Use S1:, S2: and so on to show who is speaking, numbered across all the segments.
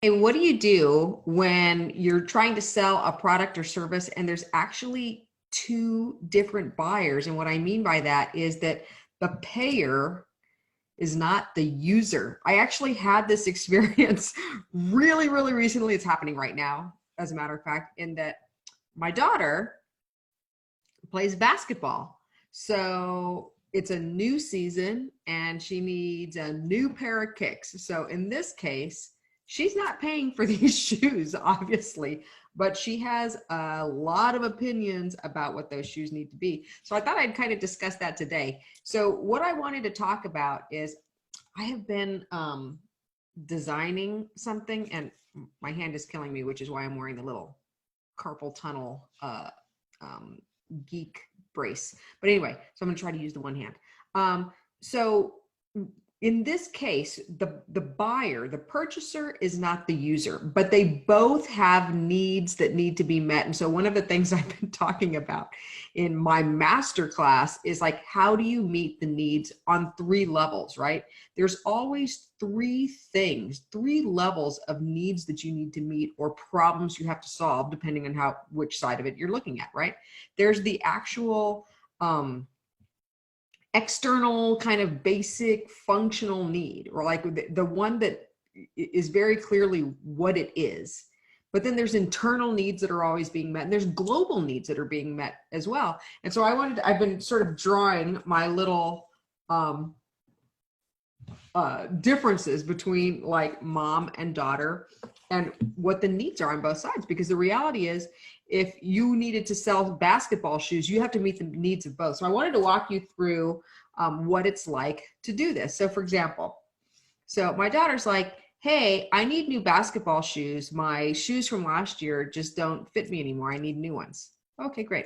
S1: And what do you do when you're trying to sell a product or service and there's actually two different buyers? And what I mean by that is that the payer is not the user. I actually had this experience really, really recently. It's happening right now, as a matter of fact, in that my daughter plays basketball. So it's a new season and she needs a new pair of kicks. So in this case, she's not paying for these shoes, obviously, but she has a lot of opinions about what those shoes need to be. So I thought I'd kind of discuss that today. So what I wanted to talk about is I have been designing something, and my hand is killing me, which is why I'm wearing the little carpal tunnel um, geek brace. But anyway, so I'm going to try to use the one hand. So in this case, the buyer, the purchaser is not the user, but they both have needs that need to be met. And so one of the things I've been talking about in my master class is like, how do you meet the needs on three levels, right? There's always three things, three levels of needs that you need to meet or problems you have to solve, depending on which side of it you're looking at, right? There's the actual, external kind of basic functional need, or like the one that is very clearly what it is. But then there's internal needs that are always being met, and there's global needs that are being met as well. And so I've been sort of drawing my little differences between like mom and daughter and what the needs are on both sides, because the reality is if you needed to sell basketball shoes, you have to meet the needs of both. So I wanted to walk you through what it's like to do this. So for example, so my daughter's like, hey, I need new basketball shoes. My shoes from last year just don't fit me anymore. I need new ones. Okay, great.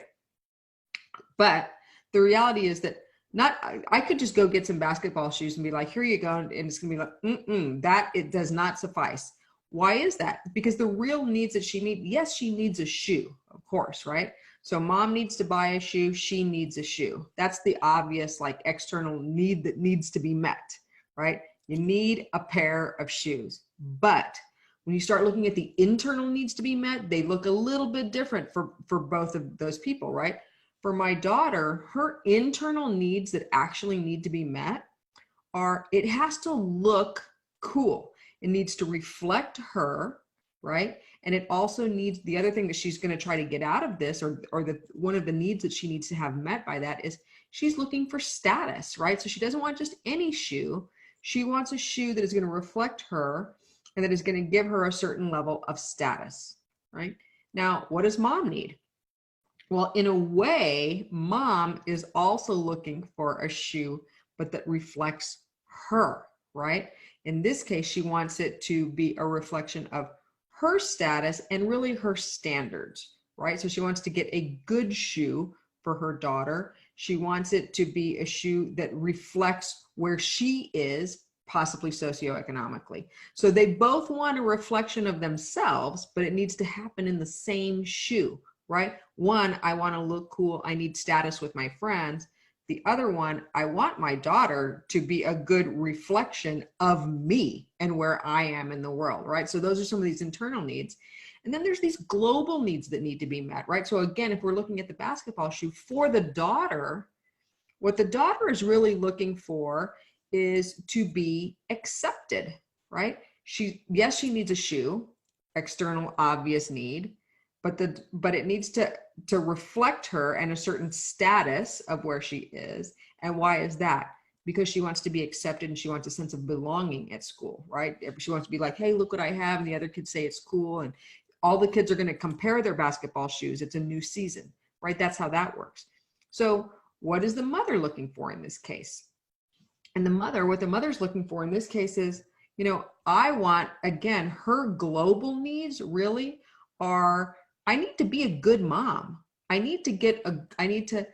S1: But the reality is that I could just go get some basketball shoes and be like, here you go. And it's gonna be like, that it does not suffice. Why is that? Because the real needs that she needs, yes, she needs a shoe, of course, right? So mom needs to buy a shoe, she needs a shoe. That's the obvious like external need that needs to be met, right? You need a pair of shoes. But when you start looking at the internal needs to be met, they look a little bit different for both of those people, right? For my daughter, her internal needs that actually need to be met are, it has to look cool. It needs to reflect her, right? And it also needs, the other thing that she's going to try to get out of this, or one of the needs that she needs to have met by that, is she's looking for status, right? So she doesn't want just any shoe. She wants a shoe that is going to reflect her and that is going to give her a certain level of status, right? Now, what does mom need? Well, in a way, mom is also looking for a shoe, but that reflects her, right? In this case, she wants it to be a reflection of her status and really her standards, right? So she wants to get a good shoe for her daughter. She wants it to be a shoe that reflects where she is, possibly socioeconomically. So they both want a reflection of themselves, but it needs to happen in the same shoe, right? One, I want to look cool. I need status with my friends. The other one, I want my daughter to be a good reflection of me and where I am in the world, right? So those are some of these internal needs. And then there's these global needs that need to be met, right? So again, if we're looking at the basketball shoe for the daughter, what the daughter is really looking for is to be accepted, right? Yes, she needs a shoe, external obvious need, but it needs to reflect her and a certain status of where she is. And why is that? Because she wants to be accepted and she wants a sense of belonging at school, right? She wants to be like, hey, look what I have. And the other kids say it's cool. And all the kids are going to compare their basketball shoes. It's a new season, right? That's how that works. So what is the mother looking for in this case? And what the mother's looking for in this case is, I want, again, her global needs really are, I need to be a good mom. I need to,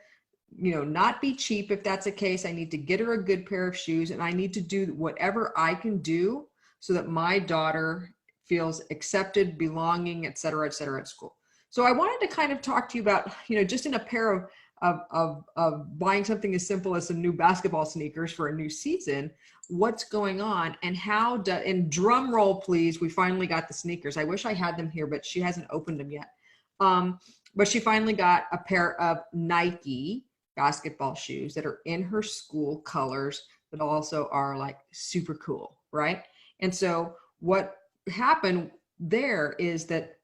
S1: not be cheap if that's the case. I need to get her a good pair of shoes, and I need to do whatever I can do so that my daughter feels accepted, belonging, et cetera, at school. So I wanted to kind of talk to you about, just in a pair of buying something as simple as some new basketball sneakers for a new season, what's going on and and drum roll, please. We finally got the sneakers. I wish I had them here, but she hasn't opened them yet. But she finally got a pair of Nike basketball shoes that are in her school colors, but also are like super cool, right? And so what happened there is that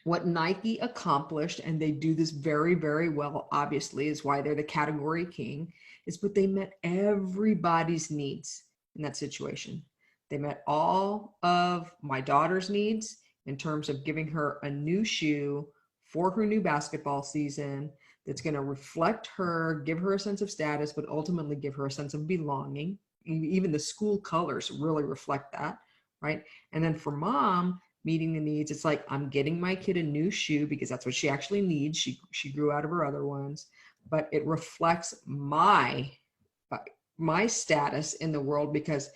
S1: what Nike accomplished, and they do this very, very well, obviously, is why they're the category king, is but they met everybody's needs in that situation. They met all of my daughter's needs in terms of giving her a new shoe for her new basketball season that's going to reflect her, give her a sense of status, but ultimately give her a sense of belonging. Even the school colors really reflect that, right? And then for mom, meeting the needs, it's like, I'm getting my kid a new shoe because that's what she actually needs. She grew out of her other ones, but it reflects my status in the world because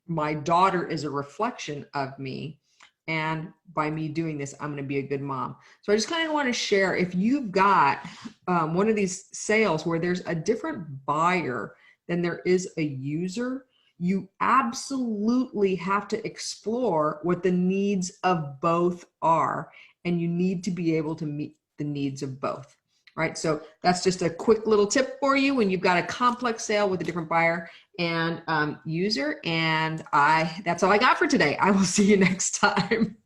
S1: my daughter is a reflection of me. And by me doing this, I'm going to be a good mom. So I just kind of want to share, if you've got one of these sales where there's a different buyer than there is a user, you absolutely have to explore what the needs of both are. And you need to be able to meet the needs of both, right? So that's just a quick little tip for you when you've got a complex sale with a different buyer and user. And that's all I got for today. I will see you next time.